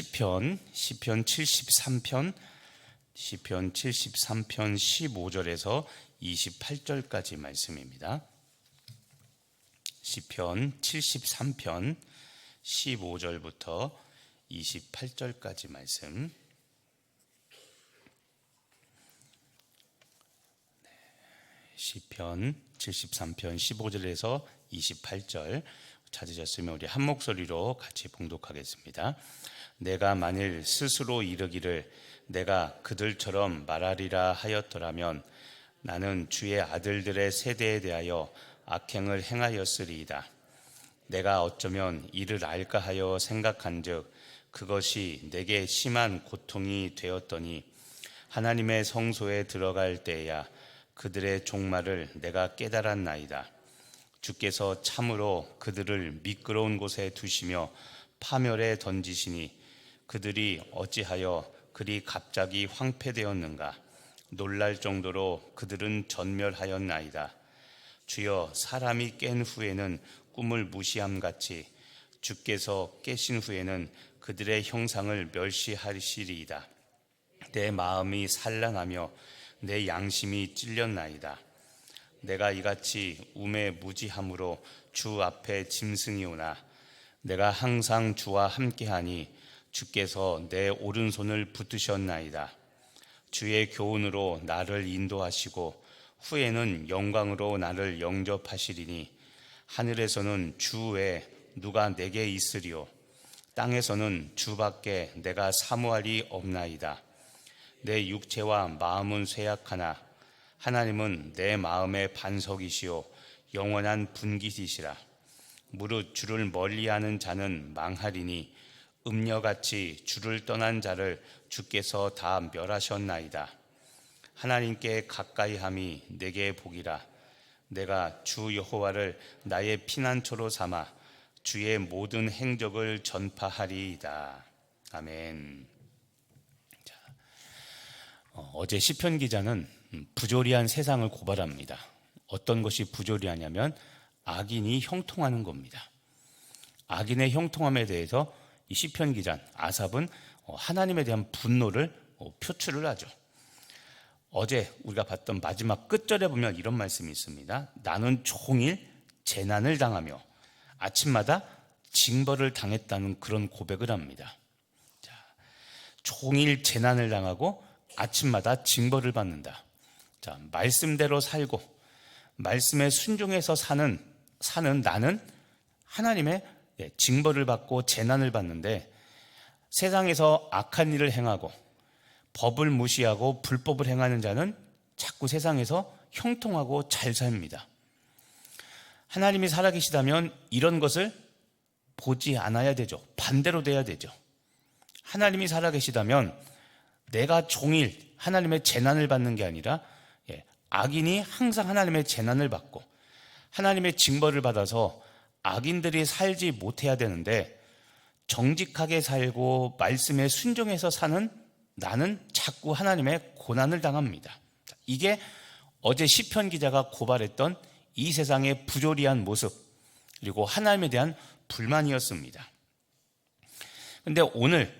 시편 73편 15절에서 28절까지 말씀입니다. 시편 73편 15절부터 28절까지 말씀. 시편 73편 15절에서 28절 찾으셨으면 우리 한 목소리로 같이 봉독하겠습니다. 내가 만일 스스로 이르기를 내가 그들처럼 말하리라 하였더라면 나는 주의 아들들의 세대에 대하여 악행을 행하였으리이다. 내가 어쩌면 이를 알까 하여 생각한즉 그것이 내게 심한 고통이 되었더니 하나님의 성소에 들어갈 때야 그들의 종말을 내가 깨달았나이다. 주께서 참으로 그들을 미끄러운 곳에 두시며 파멸에 던지시니 그들이 어찌하여 그리 갑자기 황폐되었는가. 놀랄 정도로 그들은 전멸하였나이다. 주여, 사람이 깬 후에는 꿈을 무시함같이 주께서 깨신 후에는 그들의 형상을 멸시하시리이다. 내 마음이 산란하며 내 양심이 찔렸나이다. 내가 이같이 우매 무지함으로 주 앞에 짐승이오나 내가 항상 주와 함께하니 주께서 내 오른손을 붙드셨나이다. 주의 교훈으로 나를 인도하시고 후에는 영광으로 나를 영접하시리니 하늘에서는 주 외에 누가 내게 있으리요 땅에서는 주밖에 내가 사모할이 없나이다. 내 육체와 마음은 쇠약하나 하나님은 내 마음의 반석이시요 영원한 분깃이시라. 무릇 주를 멀리하는 자는 망하리니 음녀같이 주를 떠난 자를 주께서 다 멸하셨나이다. 하나님께 가까이함이 내게 복이라. 내가 주 여호와를 나의 피난처로 삼아 주의 모든 행적을 전파하리이다. 아멘. 어제 시편 기자는 부조리한 세상을 고발합니다. 어떤 것이 부조리하냐면 악인이 형통하는 겁니다. 악인의 형통함에 대해서 이 시편 기자 아삽은 하나님에 대한 분노를 표출을 하죠. 어제 우리가 봤던 마지막 끝절에 보면 이런 말씀이 있습니다. 나는 종일 재난을 당하며 아침마다 징벌을 당했다는 그런 고백을 합니다. 자, 종일 재난을 당하고 아침마다 징벌을 받는다. 자, 말씀대로 살고 말씀에 순종해서 사는 나는 하나님의 징벌을 받고 재난을 받는데 세상에서 악한 일을 행하고 법을 무시하고 불법을 행하는 자는 자꾸 세상에서 형통하고 잘 삽니다. 하나님이 살아계시다면 이런 것을 보지 않아야 되죠. 반대로 돼야 되죠. 하나님이 살아계시다면 내가 종일 하나님의 재난을 받는 게 아니라 악인이 항상 하나님의 재난을 받고 하나님의 징벌을 받아서 악인들이 살지 못해야 되는데 정직하게 살고 말씀에 순종해서 사는 나는 자꾸 하나님의 고난을 당합니다. 이게 어제 시편 기자가 고발했던 이 세상의 부조리한 모습 그리고 하나님에 대한 불만이었습니다. 그런데 오늘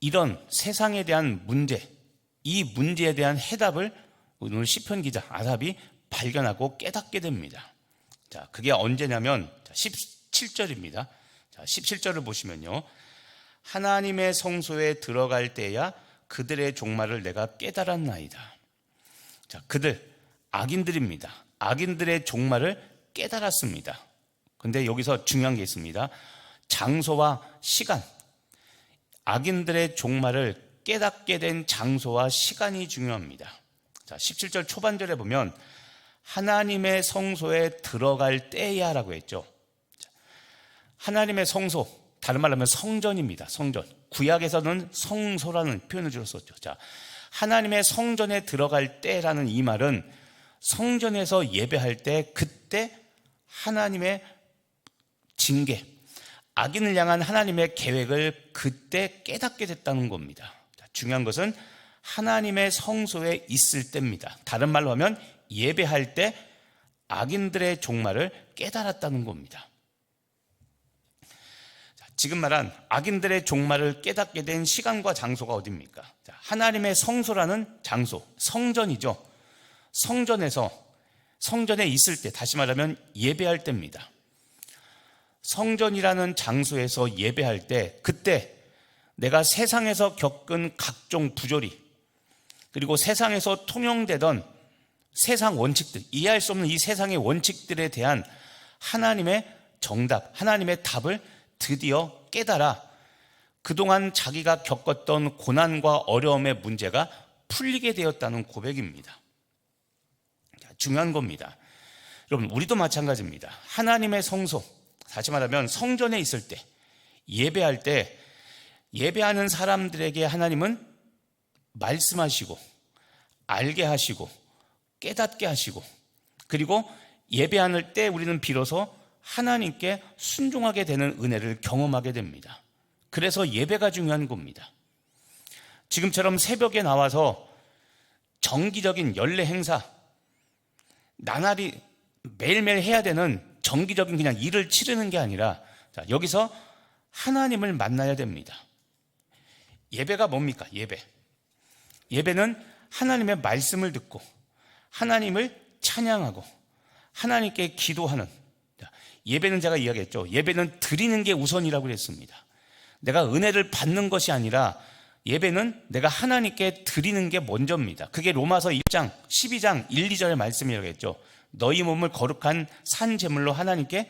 이런 세상에 대한 문제, 이 문제에 대한 해답을 오늘 시편 기자 아삽이 발견하고 깨닫게 됩니다. 자, 그게 언제냐면 17절입니다. 자, 17절을 보시면요. 하나님의 성소에 들어갈 때야 그들의 종말을 내가 깨달았나이다. 자, 그들 악인들입니다. 악인들의 종말을 깨달았습니다. 근데 여기서 중요한 게 있습니다. 장소와 시간. 악인들의 종말을 깨닫게 된 장소와 시간이 중요합니다. 자, 17절 초반절에 보면 하나님의 성소에 들어갈 때야라고 했죠. 하나님의 성소, 다른 말로 하면 성전입니다. 성전. 구약에서는 성소라는 표현을 줄였었죠. 자, 하나님의 성전에 들어갈 때라는 이 말은 성전에서 예배할 때 그때 하나님의 징계, 악인을 향한 하나님의 계획을 그때 깨닫게 됐다는 겁니다. 자, 중요한 것은 하나님의 성소에 있을 때입니다. 다른 말로 하면 예배할 때 악인들의 종말을 깨달았다는 겁니다. 지금 말한 악인들의 종말을 깨닫게 된 시간과 장소가 어디입니까? 자, 하나님의 성소라는 장소, 성전이죠. 성전에 있을 때, 다시 말하면 예배할 때입니다. 성전이라는 장소에서 예배할 때, 그때 내가 세상에서 겪은 각종 부조리, 그리고 세상에서 통용되던 세상 원칙들, 이해할 수 없는 이 세상의 원칙들에 대한 하나님의 정답, 하나님의 답을 드디어 깨달아 그동안 자기가 겪었던 고난과 어려움의 문제가 풀리게 되었다는 고백입니다. 중요한 겁니다. 여러분, 우리도 마찬가지입니다. 하나님의 성소, 다시 말하면 성전에 있을 때, 예배할 때, 예배하는 사람들에게 하나님은 말씀하시고, 알게 하시고, 깨닫게 하시고, 그리고 예배할 때 우리는 비로소 하나님께 순종하게 되는 은혜를 경험하게 됩니다. 그래서 예배가 중요한 겁니다. 지금처럼 새벽에 나와서 정기적인 연례 행사, 나날이 매일매일 해야 되는 정기적인 그냥 일을 치르는 게 아니라, 자, 여기서 하나님을 만나야 됩니다. 예배가 뭡니까? 예배는 하나님의 말씀을 듣고 하나님을 찬양하고 하나님께 기도하는, 예배는 제가 이야기했죠. 예배는 드리는 게 우선이라고 그랬습니다. 내가 은혜를 받는 것이 아니라 예배는 내가 하나님께 드리는 게 먼저입니다. 그게 로마서 1장 12장 1, 2절의 말씀이라고 했죠. 너희 몸을 거룩한 산 제물로 하나님께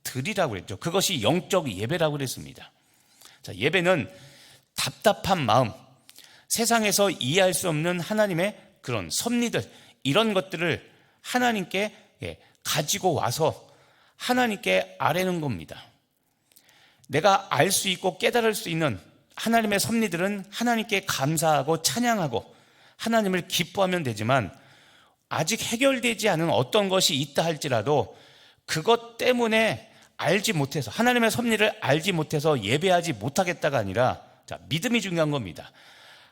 드리라고 그랬죠. 그것이 영적 예배라고 그랬습니다. 자, 예배는 답답한 마음, 세상에서 이해할 수 없는 하나님의 그런 섭리들, 이런 것들을 하나님께 가지고 와서 하나님께 아뢰는 겁니다. 내가 알 수 있고 깨달을 수 있는 하나님의 섭리들은 하나님께 감사하고 찬양하고 하나님을 기뻐하면 되지만, 아직 해결되지 않은 어떤 것이 있다 할지라도 그것 때문에 알지 못해서, 하나님의 섭리를 알지 못해서 예배하지 못하겠다가 아니라, 자, 믿음이 중요한 겁니다.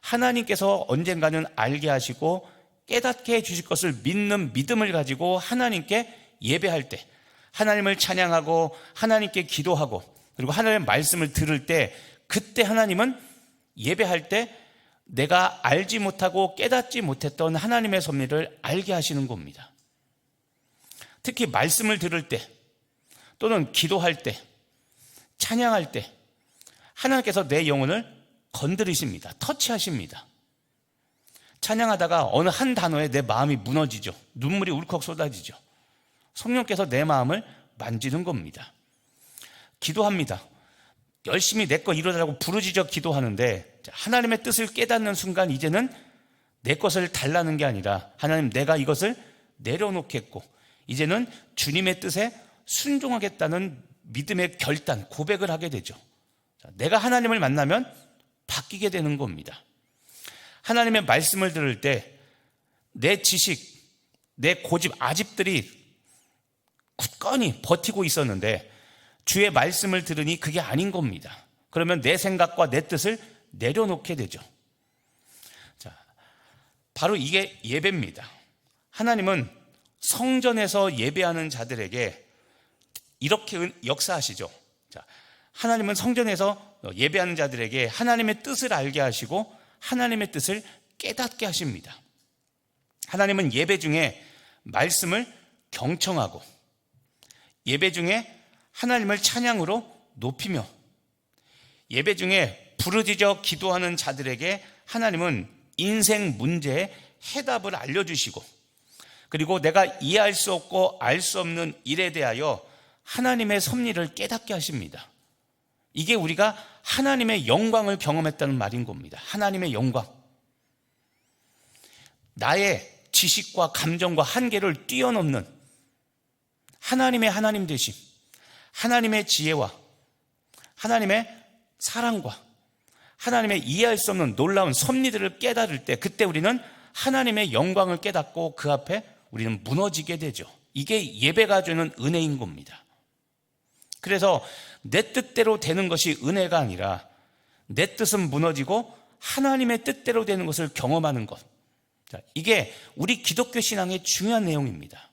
하나님께서 언젠가는 알게 하시고 깨닫게 해주실 것을 믿는 믿음을 가지고 하나님께 예배할 때, 하나님을 찬양하고 하나님께 기도하고 그리고 하나님의 말씀을 들을 때, 그때 하나님은 예배할 때 내가 알지 못하고 깨닫지 못했던 하나님의 섭리를 알게 하시는 겁니다. 특히 말씀을 들을 때 또는 기도할 때, 찬양할 때 하나님께서 내 영혼을 건드리십니다. 터치하십니다. 찬양하다가 어느 한 단어에 내 마음이 무너지죠. 눈물이 울컥 쏟아지죠. 성령께서 내 마음을 만지는 겁니다. 기도합니다. 열심히 내 거 이루어달라고 부르짖어 기도하는데, 하나님의 뜻을 깨닫는 순간 이제는 내 것을 달라는 게 아니라, 하나님, 내가 이것을 내려놓겠고 이제는 주님의 뜻에 순종하겠다는 믿음의 결단, 고백을 하게 되죠. 내가 하나님을 만나면 바뀌게 되는 겁니다. 하나님의 말씀을 들을 때 내 지식, 내 고집, 아집들이 굳건히 버티고 있었는데 주의 말씀을 들으니 그게 아닌 겁니다. 그러면 내 생각과 내 뜻을 내려놓게 되죠. 자, 바로 이게 예배입니다. 하나님은 성전에서 예배하는 자들에게 이렇게 역사하시죠. 자, 하나님은 성전에서 예배하는 자들에게 하나님의 뜻을 알게 하시고 하나님의 뜻을 깨닫게 하십니다. 하나님은 예배 중에 말씀을 경청하고 예배 중에 하나님을 찬양으로 높이며 예배 중에 부르짖어 기도하는 자들에게 하나님은 인생 문제의 해답을 알려주시고, 그리고 내가 이해할 수 없고 알 수 없는 일에 대하여 하나님의 섭리를 깨닫게 하십니다. 이게 우리가 하나님의 영광을 경험했다는 말인 겁니다. 하나님의 영광. 나의 지식과 감정과 한계를 뛰어넘는 하나님의 하나님 되심, 하나님의 지혜와 하나님의 사랑과 하나님의 이해할 수 없는 놀라운 섭리들을 깨달을 때, 그때 우리는 하나님의 영광을 깨닫고 그 앞에 우리는 무너지게 되죠. 이게 예배가 주는 은혜인 겁니다. 그래서 내 뜻대로 되는 것이 은혜가 아니라 내 뜻은 무너지고 하나님의 뜻대로 되는 것을 경험하는 것. 자, 이게 우리 기독교 신앙의 중요한 내용입니다.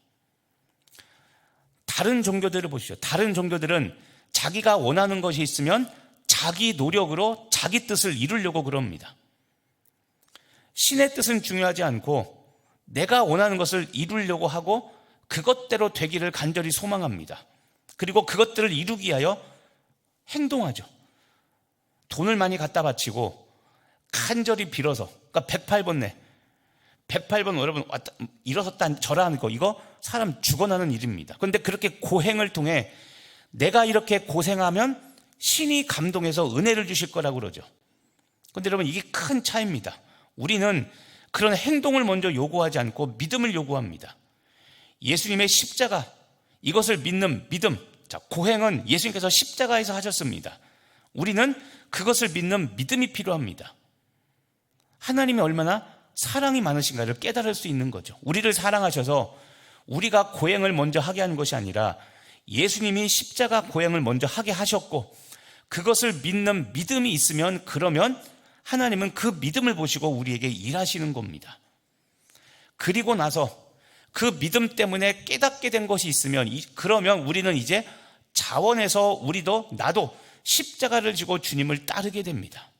다른 종교들을 보시죠. 다른 종교들은 자기가 원하는 것이 있으면 자기 노력으로 자기 뜻을 이루려고 그럽니다. 신의 뜻은 중요하지 않고 내가 원하는 것을 이루려고 하고 그것대로 되기를 간절히 소망합니다. 그리고 그것들을 이루기 위하여 행동하죠. 돈을 많이 갖다 바치고 간절히 빌어서, 그러니까 108번 108번 여러분 일어섰다 절하는 거, 이거 사람 죽어나는 일입니다. 그런데 그렇게 고행을 통해 내가 이렇게 고생하면 신이 감동해서 은혜를 주실 거라고 그러죠. 그런데 여러분, 이게 큰 차이입니다. 우리는 그런 행동을 먼저 요구하지 않고 믿음을 요구합니다. 예수님의 십자가, 이것을 믿는 믿음. 자, 고행은 예수님께서 십자가에서 하셨습니다. 우리는 그것을 믿는 믿음이 필요합니다. 하나님이 얼마나 사랑이 많으신가를 깨달을 수 있는 거죠. 우리를 사랑하셔서 우리가 고행을 먼저 하게 하는 것이 아니라 예수님이 십자가 고행을 먼저 하게 하셨고, 그것을 믿는 믿음이 있으면, 그러면 하나님은 그 믿음을 보시고 우리에게 일하시는 겁니다. 그리고 나서 그 믿음 때문에 깨닫게 된 것이 있으면, 그러면 우리는 이제 자원해서 우리도, 나도 십자가를 지고 주님을 따르게 됩니다.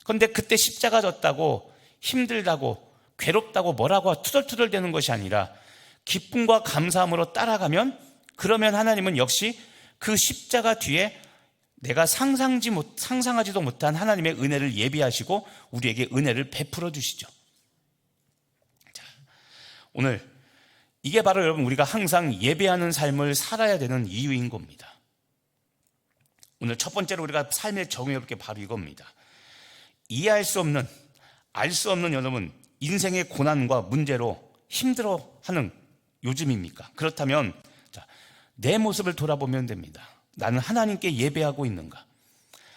그런데 그때 십자가 졌다고 힘들다고 괴롭다고 뭐라고 투덜투덜 대는 것이 아니라 기쁨과 감사함으로 따라가면, 그러면 하나님은 역시 그 십자가 뒤에 내가 상상하지도 못한 하나님의 은혜를 예비하시고 우리에게 은혜를 베풀어 주시죠. 자, 오늘 이게 바로 여러분, 우리가 항상 예배하는 삶을 살아야 되는 이유인 겁니다. 오늘 첫 번째로 우리가 삶에 적용해 볼 게 바로 이겁니다. 이해할 수 없는, 알 수 없는 여러분, 인생의 고난과 문제로 힘들어하는 요즘입니까? 그렇다면 자, 내 모습을 돌아보면 됩니다. 나는 하나님께 예배하고 있는가?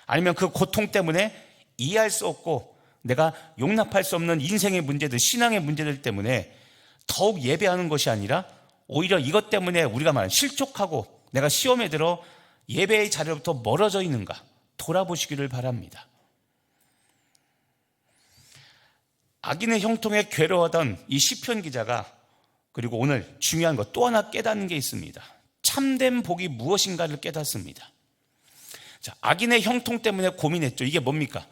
아니면 그 고통 때문에 이해할 수 없고 내가 용납할 수 없는 인생의 문제들, 신앙의 문제들 때문에 더욱 예배하는 것이 아니라 오히려 이것 때문에 우리가 말하는 실족하고 내가 시험에 들어 예배의 자리로부터 멀어져 있는가? 돌아보시기를 바랍니다. 악인의 형통에 괴로워하던 이 시편 기자가, 그리고 오늘 중요한 것 또 하나 깨닫는 게 있습니다. 참된 복이 무엇인가를 깨닫습니다. 자, 악인의 형통 때문에 고민했죠. 이게 뭡니까?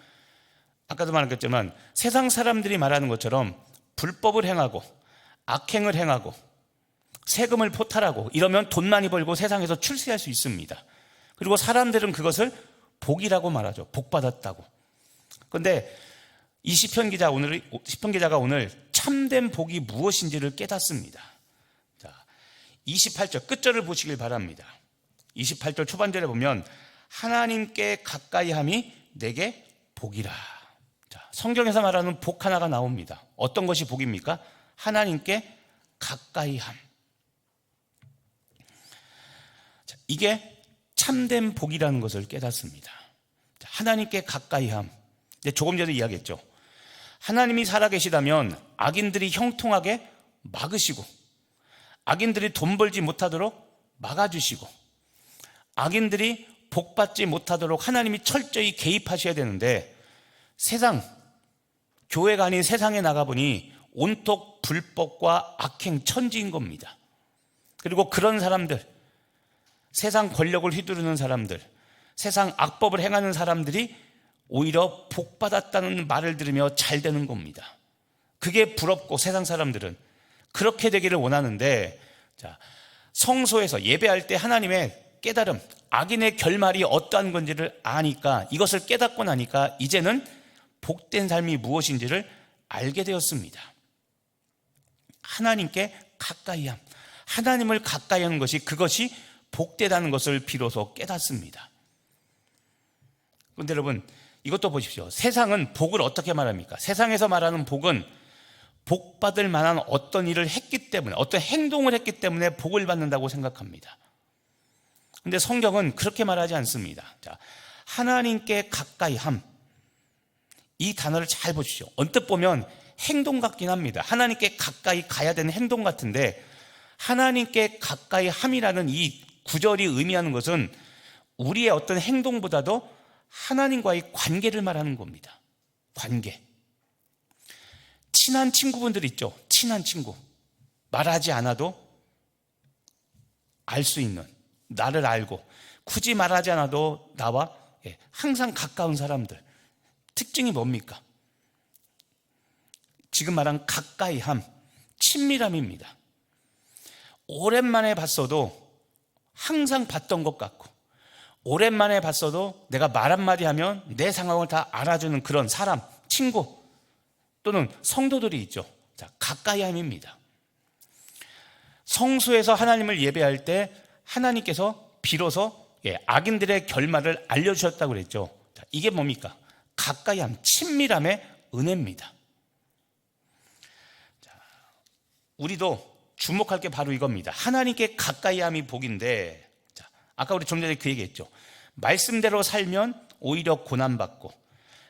아까도 말했지만 세상 사람들이 말하는 것처럼 불법을 행하고 악행을 행하고 세금을 포탈하고 이러면 돈 많이 벌고 세상에서 출세할 수 있습니다. 그리고 사람들은 그것을 복이라고 말하죠. 복 받았다고. 그런데 이 시편 기자가 오늘 참된 복이 무엇인지를 깨닫습니다. 자, 28절 끝절을 보시길 바랍니다. 28절 초반절에 보면 하나님께 가까이함이 내게 복이라. 자, 성경에서 말하는 복 하나가 나옵니다. 어떤 것이 복입니까? 하나님께 가까이함. 자, 이게 참된 복이라는 것을 깨닫습니다. 자, 하나님께 가까이함. 조금 전에 이야기했죠. 하나님이 살아계시다면 악인들이 형통하게 막으시고, 악인들이 돈 벌지 못하도록 막아주시고, 악인들이 복받지 못하도록 하나님이 철저히 개입하셔야 되는데, 교회가 아닌 세상에 나가보니 온통 불법과 악행 천지인 겁니다. 그리고 그런 사람들, 세상 권력을 휘두르는 사람들, 세상 악법을 행하는 사람들이 오히려 복받았다는 말을 들으며 잘 되는 겁니다. 그게 부럽고 세상 사람들은 그렇게 되기를 원하는데, 자, 성소에서 예배할 때 하나님의 깨달음, 악인의 결말이 어떠한 건지를 아니까, 이것을 깨닫고 나니까 이제는 복된 삶이 무엇인지를 알게 되었습니다. 하나님께 가까이함, 하나님을 가까이 하는 것이, 그것이 복되다는 것을 비로소 깨닫습니다. 그런데 여러분, 이것도 보십시오. 세상은 복을 어떻게 말합니까? 세상에서 말하는 복은 복받을 만한 어떤 일을 했기 때문에, 어떤 행동을 했기 때문에 복을 받는다고 생각합니다. 그런데 성경은 그렇게 말하지 않습니다. 자, 하나님께 가까이함, 이 단어를 잘 보십시오. 언뜻 보면 행동 같긴 합니다. 하나님께 가까이 가야 되는 행동 같은데, 하나님께 가까이 함이라는 이 구절이 의미하는 것은 우리의 어떤 행동보다도 하나님과의 관계를 말하는 겁니다. 관계. 친한 친구분들 있죠. 친한 친구. 말하지 않아도 알 수 있는, 나를 알고, 굳이 말하지 않아도 나와 항상 가까운 사람들. 특징이 뭡니까? 지금 말한 가까이함, 친밀함입니다. 오랜만에 봤어도 항상 봤던 것 같고, 오랜만에 봤어도 내가 말 한마디 하면 내 상황을 다 알아주는 그런 사람, 친구 또는 성도들이 있죠. 자, 가까이함입니다. 성수에서 하나님을 예배할 때 하나님께서 비로소 악인들의 결말을 알려주셨다고 그랬죠. 자, 이게 뭡니까? 가까이함, 친밀함의 은혜입니다. 자, 우리도 주목할 게 바로 이겁니다. 하나님께 가까이함이 복인데, 자, 아까 우리 좀 전에 그 얘기했죠. 말씀대로 살면 오히려 고난받고,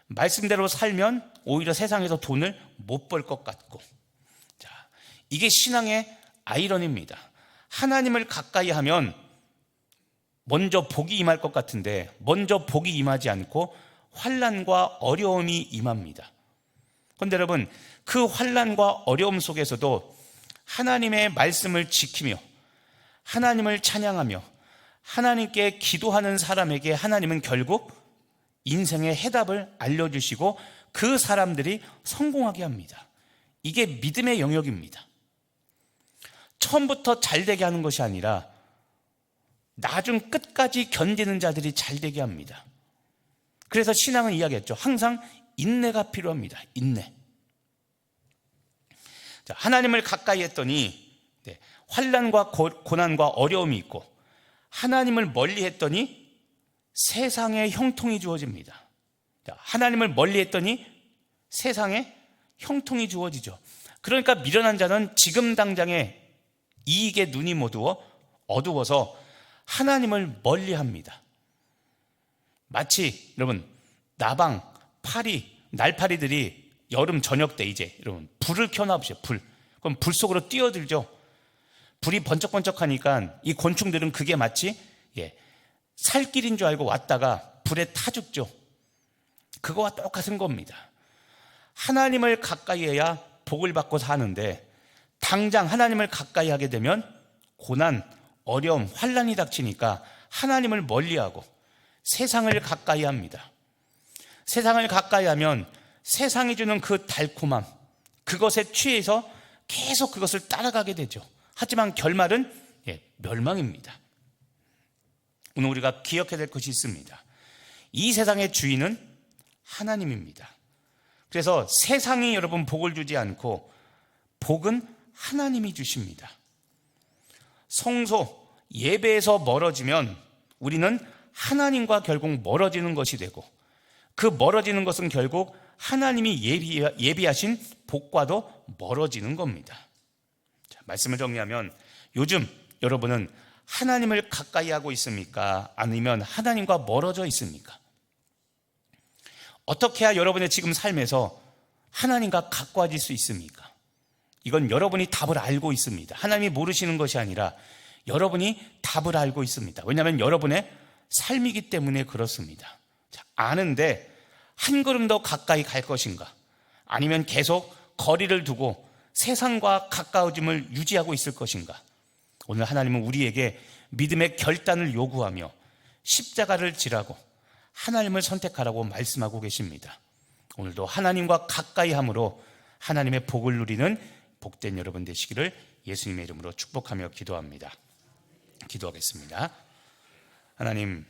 말씀대로 살면 오히려 세상에서 돈을 못 벌 것 같고, 자, 이게 신앙의 아이러니입니다. 하나님을 가까이 하면 먼저 복이 임할 것 같은데 먼저 복이 임하지 않고 환난과 어려움이 임합니다. 그런데 여러분, 그 환난과 어려움 속에서도 하나님의 말씀을 지키며 하나님을 찬양하며 하나님께 기도하는 사람에게 하나님은 결국 인생의 해답을 알려주시고 그 사람들이 성공하게 합니다. 이게 믿음의 영역입니다. 처음부터 잘되게 하는 것이 아니라 나중 끝까지 견디는 자들이 잘되게 합니다. 그래서 신앙은 이야기했죠. 항상 인내가 필요합니다. 인내. 자, 하나님을 가까이 했더니 환난과 고난과 어려움이 있고, 하나님을 멀리 했더니 세상에 형통이 주어집니다. 자, 하나님을 멀리 했더니 세상에 형통이 주어지죠. 그러니까 미련한 자는 지금 당장에 이익의 눈이 어두워서 하나님을 멀리합니다. 마치 여러분, 나방, 날파리들이 여름 저녁 때 이제 여러분 불을 켜놔보세요. 그럼 불 속으로 뛰어들죠. 불이 번쩍번쩍하니까 이 곤충들은 그게 마치 살길인 줄 알고 왔다가 불에 타 죽죠. 그거와 똑같은 겁니다. 하나님을 가까이 해야 복을 받고 사는데, 당장 하나님을 가까이 하게 되면 고난, 어려움, 환난이 닥치니까 하나님을 멀리하고 세상을 가까이 합니다. 세상을 가까이 하면 세상이 주는 그 달콤함, 그것에 취해서 계속 그것을 따라가게 되죠. 하지만 결말은 멸망입니다. 오늘 우리가 기억해야 될 것이 있습니다. 이 세상의 주인은 하나님입니다. 그래서 세상이 여러분 복을 주지 않고 복은 하나님이 주십니다. 성소, 예배에서 멀어지면 우리는 하나님과 결국 멀어지는 것이 되고, 그 멀어지는 것은 결국 하나님이 예비하신 복과도 멀어지는 겁니다. 자, 말씀을 정리하면 요즘 여러분은 하나님을 가까이 하고 있습니까? 아니면 하나님과 멀어져 있습니까? 어떻게 해야 여러분의 지금 삶에서 하나님과 가까워질 수 있습니까? 이건 여러분이 답을 알고 있습니다. 하나님이 모르시는 것이 아니라 여러분이 답을 알고 있습니다. 왜냐하면 여러분의 삶이기 때문에 그렇습니다. 자, 아는데 한 걸음 더 가까이 갈 것인가? 아니면 계속 거리를 두고 세상과 가까워짐을 유지하고 있을 것인가? 오늘 하나님은 우리에게 믿음의 결단을 요구하며 십자가를 지라고 하나님을 선택하라고 말씀하고 계십니다. 오늘도 하나님과 가까이 함으로 하나님의 복을 누리는 복된 여러분 되시기를 예수님의 이름으로 축복하며 기도합니다. 기도하겠습니다. 하나님,